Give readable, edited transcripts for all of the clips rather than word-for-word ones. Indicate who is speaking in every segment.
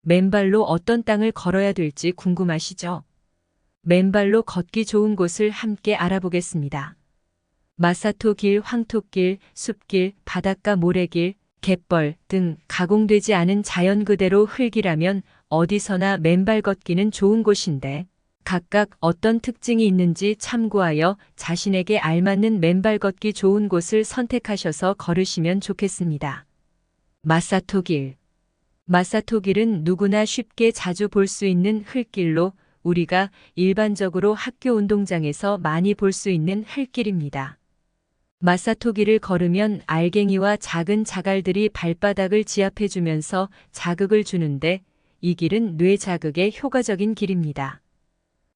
Speaker 1: 맨발로 어떤 땅을 걸어야 될지 궁금하시죠? 맨발로 걷기 좋은 곳을 함께 알아보겠습니다. 마사토길, 황토길, 숲길, 바닷가 모래길, 갯벌 등 가공되지 않은 자연 그대로 흙이라면 어디서나 맨발 걷기는 좋은 곳인데 각각 어떤 특징이 있는지 참고하여 자신에게 알맞는 맨발 걷기 좋은 곳을 선택하셔서 걸으시면 좋겠습니다. 마사토길. 마사토길은 누구나 쉽게 자주 볼 수 있는 흙길로 우리가 일반적으로 학교 운동장에서 많이 볼 수 있는 흙길입니다. 마사토길을 걸으면 알갱이와 작은 자갈들이 발바닥을 지압해주면서 자극을 주는데 이 길은 뇌 자극에 효과적인 길입니다.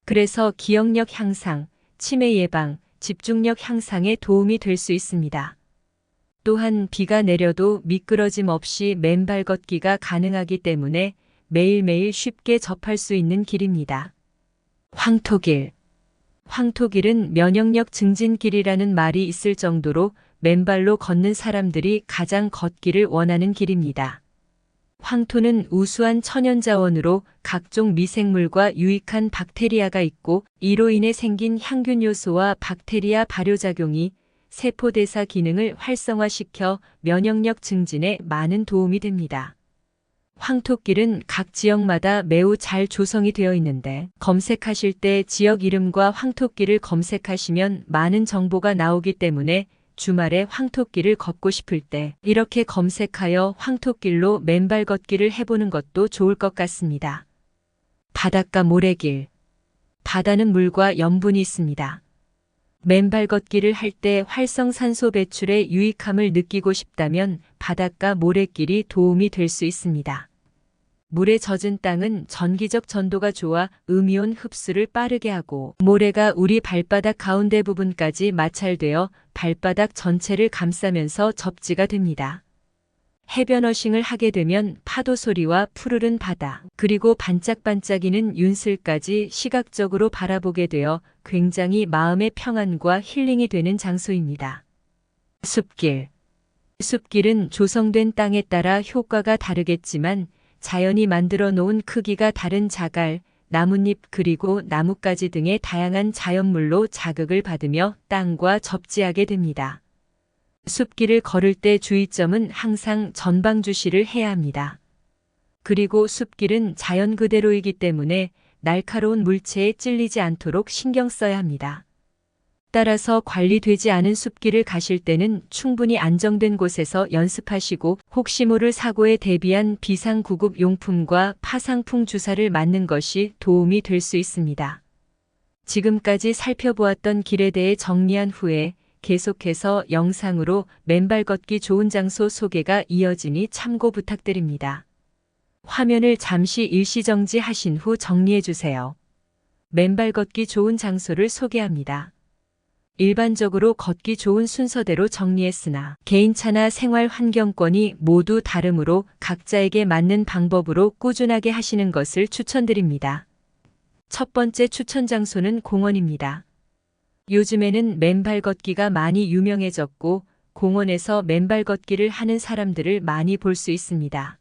Speaker 1: 그래서 기억력 향상, 치매 예방, 집중력 향상에 도움이 될 수 있습니다. 또한 비가 내려도 미끄러짐 없이 맨발 걷기가 가능하기 때문에 매일매일 쉽게 접할 수 있는 길입니다. 황토길. 황토길은 면역력 증진길이라는 말이 있을 정도로 맨발로 걷는 사람들이 가장 걷기를 원하는 길입니다. 황토는 우수한 천연자원으로 각종 미생물과 유익한 박테리아가 있고 이로 인해 생긴 향균 요소와 박테리아 발효작용이 세포대사 기능을 활성화시켜 면역력 증진에 많은 도움이 됩니다. 황토길은 각 지역마다 매우 잘 조성이 되어 있는데 검색하실 때 지역 이름과 황토길을 검색하시면 많은 정보가 나오기 때문에 주말에 황토길을 걷고 싶을 때 이렇게 검색하여 황토길로 맨발 걷기를 해보는 것도 좋을 것 같습니다. 바닷가 모래길. 바다는 물과 염분이 있습니다. 맨발 걷기를 할 때 활성산소 배출의 유익함을 느끼고 싶다면 바닷가 모래길이 도움이 될 수 있습니다. 물에 젖은 땅은 전기적 전도가 좋아 음이온 흡수를 빠르게 하고 모래가 우리 발바닥 가운데 부분까지 마찰되어 발바닥 전체를 감싸면서 접지가 됩니다. 해변어싱을 하게 되면 파도 소리와 푸르른 바다, 그리고 반짝반짝이는 윤슬까지 시각적으로 바라보게 되어 굉장히 마음의 평안과 힐링이 되는 장소입니다. 숲길. 숲길은 조성된 땅에 따라 효과가 다르겠지만 자연이 만들어 놓은 크기가 다른 자갈, 나뭇잎 그리고 나뭇가지 등의 다양한 자연물로 자극을 받으며 땅과 접지하게 됩니다. 숲길을 걸을 때 주의점은 항상 전방 주시를 해야 합니다. 그리고 숲길은 자연 그대로이기 때문에 날카로운 물체에 찔리지 않도록 신경 써야 합니다. 따라서 관리되지 않은 숲길을 가실 때는 충분히 안정된 곳에서 연습하시고 혹시 모를 사고에 대비한 비상구급 용품과 파상풍 주사를 맞는 것이 도움이 될 수 있습니다. 지금까지 살펴보았던 길에 대해 정리한 후에 계속해서 영상으로 맨발 걷기 좋은 장소 소개가 이어지니 참고 부탁드립니다. 화면을 잠시 일시정지 하신 후 정리해 주세요. 맨발 걷기 좋은 장소를 소개합니다. 일반적으로 걷기 좋은 순서대로 정리했으나 개인차나 생활 환경권이 모두 다르므로 각자에게 맞는 방법으로 꾸준하게 하시는 것을 추천드립니다. 첫 번째 추천 장소는 공원입니다. 요즘에는 맨발 걷기가 많이 유명해졌고 공원에서 맨발 걷기를 하는 사람들을 많이 볼 수 있습니다.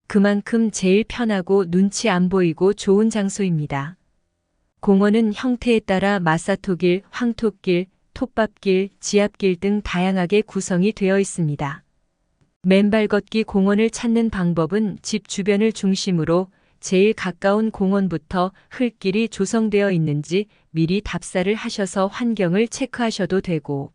Speaker 1: 그만큼 제일 편하고 눈치 안 보이고 좋은 장소입니다. 공원은 형태에 따라 마사토길, 황토길, 톱밥길, 지압길 등 다양하게 구성이 되어 있습니다. 맨발 걷기 공원을 찾는 방법은 집 주변을 중심으로 제일 가까운 공원부터 흙길이 조성되어 있는지 미리 답사를 하셔서 환경을 체크하셔도 되고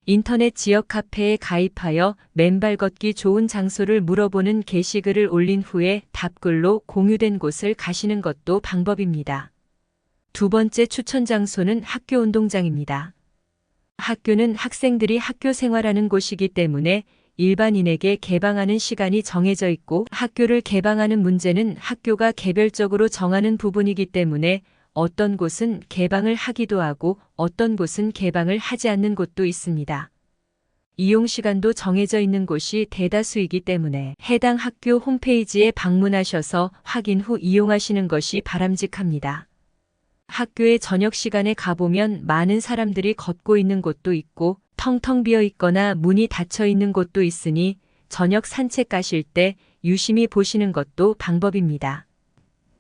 Speaker 1: 인터넷 지역 카페에 가입하여 맨발 걷기 좋은 장소를 물어보는 게시글을 올린 후에 답글로 공유된 곳을 가시는 것도 방법입니다. 두 번째 추천 장소는 학교 운동장입니다. 학교는 학생들이 학교 생활하는 곳이기 때문에 일반인에게 개방하는 시간이 정해져 있고 학교를 개방하는 문제는 학교가 개별적으로 정하는 부분이기 때문에 어떤 곳은 개방을 하기도 하고 어떤 곳은 개방을 하지 않는 곳도 있습니다. 이용 시간도 정해져 있는 곳이 대다수이기 때문에 해당 학교 홈페이지에 방문하셔서 확인 후 이용하시는 것이 바람직합니다. 학교의 저녁 시간에 가보면 많은 사람들이 걷고 있는 곳도 있고 텅텅 비어 있거나 문이 닫혀 있는 곳도 있으니 저녁 산책 가실 때 유심히 보시는 것도 방법입니다.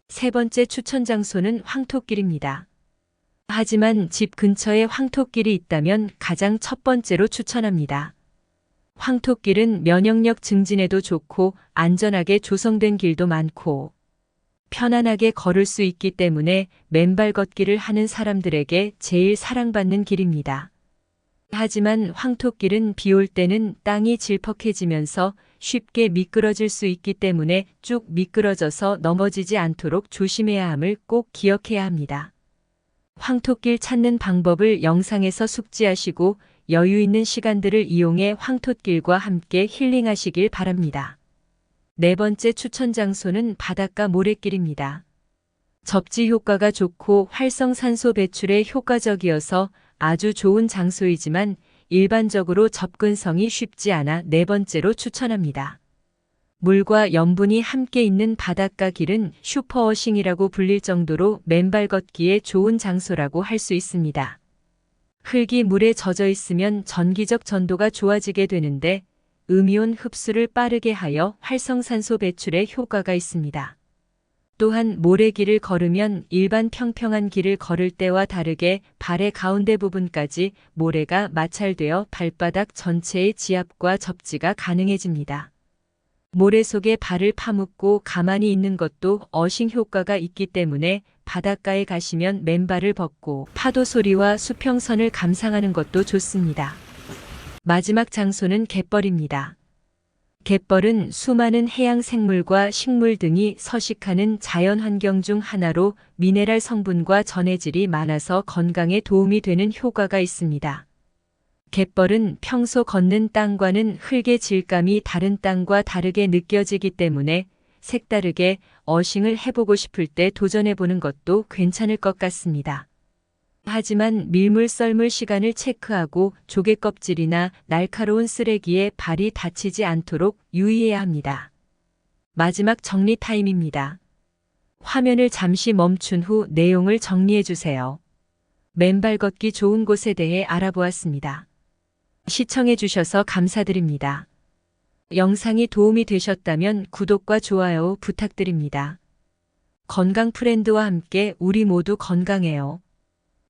Speaker 1: 세 번째 추천 장소는 황토길입니다. 하지만 집 근처에 황토길이 있다면 가장 첫 번째로 추천합니다. 황토길은 면역력 증진에도 좋고 안전하게 조성된 길도 많고 편안하게 걸을 수 있기 때문에 맨발 걷기를 하는 사람들에게 제일 사랑받는 길입니다. 하지만 황토길은 비 올 때는 땅이 질퍽해지면서 쉽게 미끄러질 수 있기 때문에 쭉 미끄러져서 넘어지지 않도록 조심해야 함을 꼭 기억해야 합니다. 황토길 찾는 방법을 영상에서 숙지하시고 여유 있는 시간들을 이용해 황토길과 함께 힐링하시길 바랍니다. 네 번째 추천 장소는 바닷가 모래길입니다. 접지 효과가 좋고 활성산소 배출에 효과적이어서 아주 좋은 장소이지만 일반적으로 접근성이 쉽지 않아 네 번째로 추천합니다. 물과 염분이 함께 있는 바닷가 길은 슈퍼워싱이라고 불릴 정도로 맨발 걷기에 좋은 장소라고 할 수 있습니다. 흙이 물에 젖어 있으면 전기적 전도가 좋아지게 되는데 음이온 흡수를 빠르게 하여 활성산소 배출에 효과가 있습니다. 또한 모래길을 걸으면 일반 평평한 길을 걸을 때와 다르게 발의 가운데 부분까지 모래가 마찰되어 발바닥 전체의 지압과 접지가 가능해집니다. 모래 속에 발을 파묻고 가만히 있는 것도 어싱 효과가 있기 때문에 바닷가에 가시면 맨발을 벗고 파도 소리와 수평선을 감상하는 것도 좋습니다. 마지막 장소는 갯벌입니다. 갯벌은 수많은 해양 생물과 식물 등이 서식하는 자연 환경 중 하나로 미네랄 성분과 전해질이 많아서 건강에 도움이 되는 효과가 있습니다. 갯벌은 평소 걷는 땅과는 흙의 질감이 다른 땅과 다르게 느껴지기 때문에 색다르게 어싱을 해보고 싶을 때 도전해보는 것도 괜찮을 것 같습니다. 하지만 밀물 썰물 시간을 체크하고 조개 껍질이나 날카로운 쓰레기에 발이 다치지 않도록 유의해야 합니다. 마지막 정리 타임입니다. 화면을 잠시 멈춘 후 내용을 정리해 주세요. 맨발 걷기 좋은 곳에 대해 알아보았습니다. 시청해 주셔서 감사드립니다. 영상이 도움이 되셨다면 구독과 좋아요 부탁드립니다. 건강 프렌드와 함께 우리 모두 건강해요.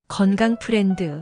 Speaker 1: 건강 프렌드